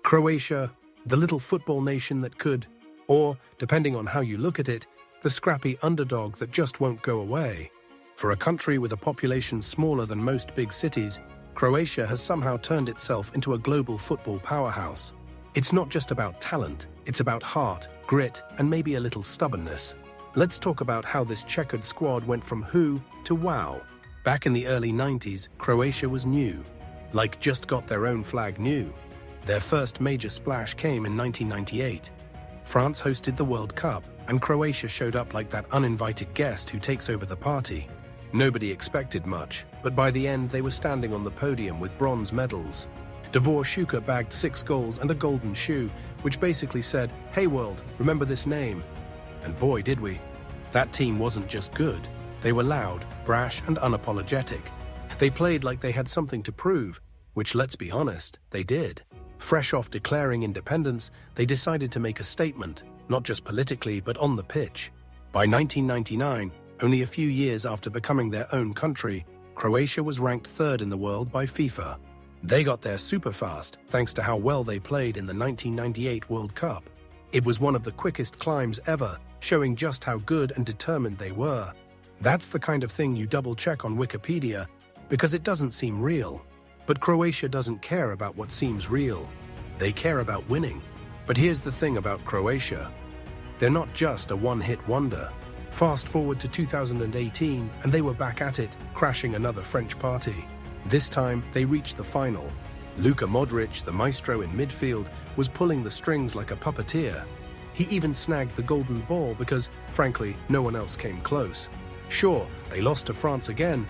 Croatia, the little football nation that could, or, depending on how you look at it, the scrappy underdog that just won't go away. For a country with a population smaller than most big cities, Croatia has somehow turned itself into a global football powerhouse. It's not just about talent, it's about heart, grit, and maybe a little stubbornness. Let's talk about how this checkered squad went from who to wow. Back in the early 90s, Croatia was new. Like just got their own flag new. Their first major splash came in 1998. France hosted the World Cup, and Croatia showed up like that uninvited guest who takes over the party. Nobody expected much, but by the end they were standing on the podium with bronze medals. Davor Šuker bagged 6 goals and a golden shoe, which basically said, "Hey world, remember this name." And boy did we. That team wasn't just good. They were loud, brash, and unapologetic. They played like they had something to prove, which, let's be honest, they did. Fresh off declaring independence, they decided to make a statement, not just politically but on the pitch. By 1999, only a few years after becoming their own country, Croatia was ranked 3rd in the world by FIFA. They got there super fast, thanks to how well they played in the 1998 World Cup. It was one of the quickest climbs ever, showing just how good and determined they were. That's the kind of thing you double-check on Wikipedia, because it doesn't seem real. But Croatia doesn't care about what seems real. They care about winning. But here's the thing about Croatia. They're not just a one-hit wonder. Fast forward to 2018, and they were back at it, crashing another French party. This time, they reached the final. Luka Modric, the maestro in midfield, was pulling the strings like a puppeteer. He even snagged the golden ball because, frankly, no one else came close. Sure, they lost to France again,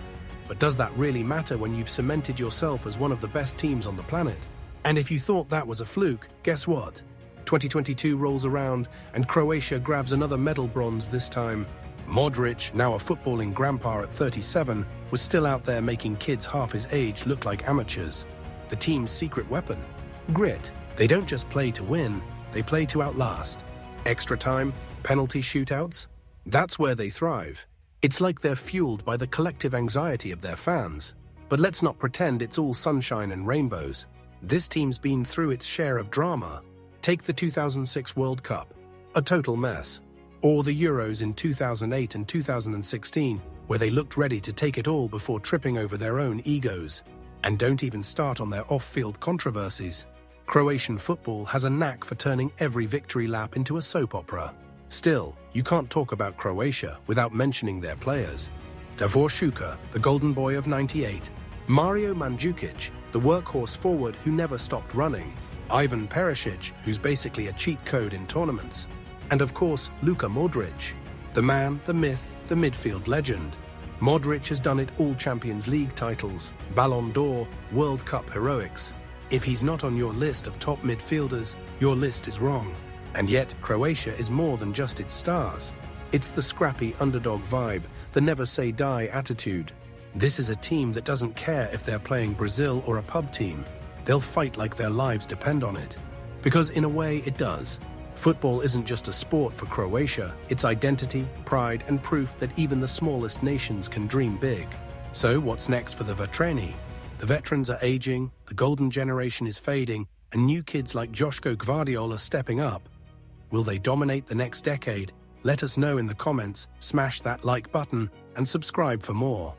but does that really matter when you've cemented yourself as one of the best teams on the planet? And if you thought that was a fluke, guess what? 2022 rolls around, and Croatia grabs another medal bronze this time. Modric, now a footballing grandpa at 37, was still out there making kids half his age look like amateurs. The team's secret weapon? Grit. They don't just play to win, they play to outlast. Extra time, penalty shootouts? That's where they thrive. It's like they're fueled by the collective anxiety of their fans. But let's not pretend it's all sunshine and rainbows. This team's been through its share of drama. Take the 2006 World Cup, a total mess. Or the Euros in 2008 and 2016, where they looked ready to take it all before tripping over their own egos. And don't even start on their off-field controversies. Croatian football has a knack for turning every victory lap into a soap opera. Still, you can't talk about Croatia without mentioning their players. Davor Šuker, the golden boy of '98. Mario Mandzukic, the workhorse forward who never stopped running. Ivan Perisic, who's basically a cheat code in tournaments. And of course, Luka Modric, the man, the myth, the midfield legend. Modric has done it all: Champions League titles, Ballon d'Or, World Cup heroics. If he's not on your list of top midfielders, your list is wrong. And yet, Croatia is more than just its stars. It's the scrappy underdog vibe, the never-say-die attitude. This is a team that doesn't care if they're playing Brazil or a pub team. They'll fight like their lives depend on it. Because in a way, it does. Football isn't just a sport for Croatia, it's identity, pride, and proof that even the smallest nations can dream big. So what's next for the Vetreni? The veterans are aging, the golden generation is fading, and new kids like Joško Gvardiol are stepping up. Will they dominate the next decade? Let us know in the comments, smash that like button, and subscribe for more.